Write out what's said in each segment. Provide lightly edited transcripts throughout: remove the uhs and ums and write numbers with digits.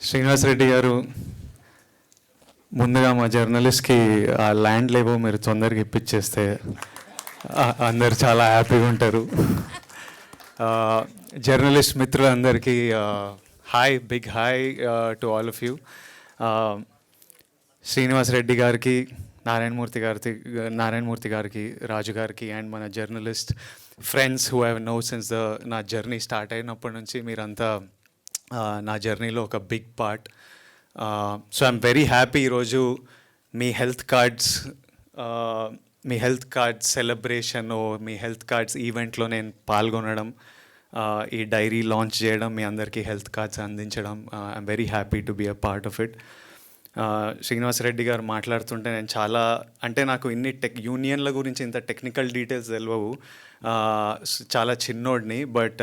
శ్రీనివాస్ రెడ్డి గారు, ముందుగా మా జర్నలిస్ట్కి ఆ ల్యాండ్ లేవో మీరు తొందరగా ఇప్పించేస్తే అందరు చాలా హ్యాపీగా ఉంటారు. జర్నలిస్ట్ మిత్రులందరికీ hi, big hi to all of you. Srinivas Reddy గారికి, నారాయణమూర్తి గారికి, రాజు గారికి అండ్ మన journalist friends who have known since నా జర్నీ స్టార్ట్ అయినప్పటి నుంచి మీరంతా నా జర్నీలో ఒక big part. So I'm very happy ఈరోజు మీ హెల్త్ కార్డ్స్ సెలబ్రేషన్, మీ హెల్త్ కార్డ్స్ ఈవెంట్లో నేను పాల్గొనడం, ఈ డైరీ లాంచ్ చేయడం, మీ అందరికీ హెల్త్ కార్డ్స్ అందించడం, I'm very happy to be a part of it. Srinivas Reddy గారు మాట్లాడుతుంటే నేను నాకు ఇన్ని యూనియన్ల గురించి ఇంత టెక్నికల్ డీటెయిల్స్ తెలియవు, చాలా చిన్నోడిని. బట్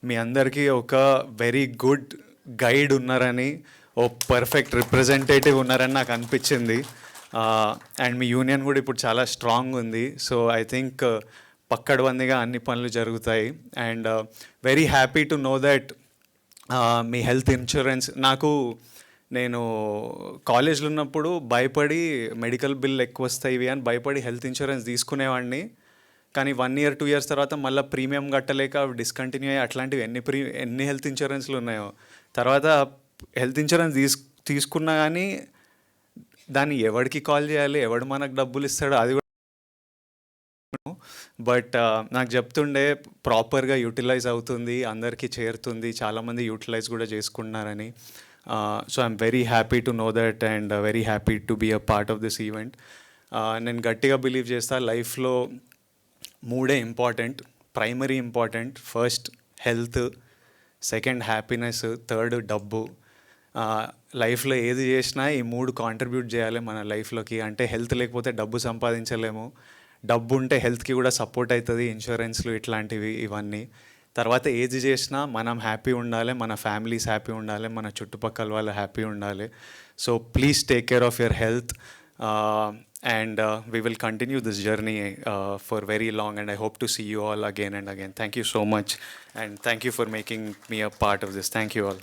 మీ అందరికీ ఒక వెరీ గుడ్ గైడ్ ఉన్నారని, ఓ పర్ఫెక్ట్ రిప్రజెంటేటివ్ ఉన్నారని నాకు అనిపించింది. అండ్ మీ యూనియన్ కూడా ఇప్పుడు చాలా స్ట్రాంగ్ ఉంది. సో ఐ థింక్ పక్కడబందిగా అన్ని పనులు జరుగుతాయి. And very happy to know that me health insurance, నేను కాలేజ్లో ఉన్నప్పుడు భయపడి మెడికల్ బిల్ ఎక్కువ వస్తాయి అని భయపడి హెల్త్ ఇన్సూరెన్స్ తీసుకునేవాడిని. కానీ 1 year 2 years తర్వాత మళ్ళీ ప్రీమియం కట్టలేక డిస్కంటిన్యూ అయ్యి అట్లాంటివి ఎన్ని హెల్త్ ఇన్సూరెన్స్లు ఉన్నాయో. తర్వాత హెల్త్ ఇన్సూరెన్స్ తీసుకున్నా కానీ దాన్ని ఎవరికి కాల్ చేయాలి, ఎవడు మనకు డబ్బులు ఇస్తాడో అది కూడా. బట్ నాకు చెప్తుండే ప్రాపర్గా యూటిలైజ్ అవుతుంది, అందరికీ చేరుతుంది, చాలామంది యూటిలైజ్ కూడా చేసుకుంటున్నారని. So I'm very happy to know that and very happy to be a part of this event. నేను గట్టిగా బిలీవ్ చేస్తా, లైఫ్లో 3 important, primary important. First health, second happiness, third డబ్బు. లైఫ్లో ఏది చేసినా ఈ 3 కాంట్రిబ్యూట్ చేయాలి మన లైఫ్లోకి. అంటే హెల్త్ లేకపోతే డబ్బు సంపాదించలేము, డబ్బు ఉంటే హెల్త్కి కూడా సపోర్ట్ అవుతుంది, ఇన్సూరెన్స్లు ఇట్లాంటివి ఇవన్నీ. తర్వాత ఏది చేసినా మనం హ్యాపీ ఉండాలి, మన ఫ్యామిలీస్ హ్యాపీ ఉండాలి, మన చుట్టుపక్కల వాళ్ళు హ్యాపీ ఉండాలి. So please take care of your health and we will continue this journey for very long, and I hope to see you all again and again. Thank you so much, and thank you for making me a part of this. Thank you all.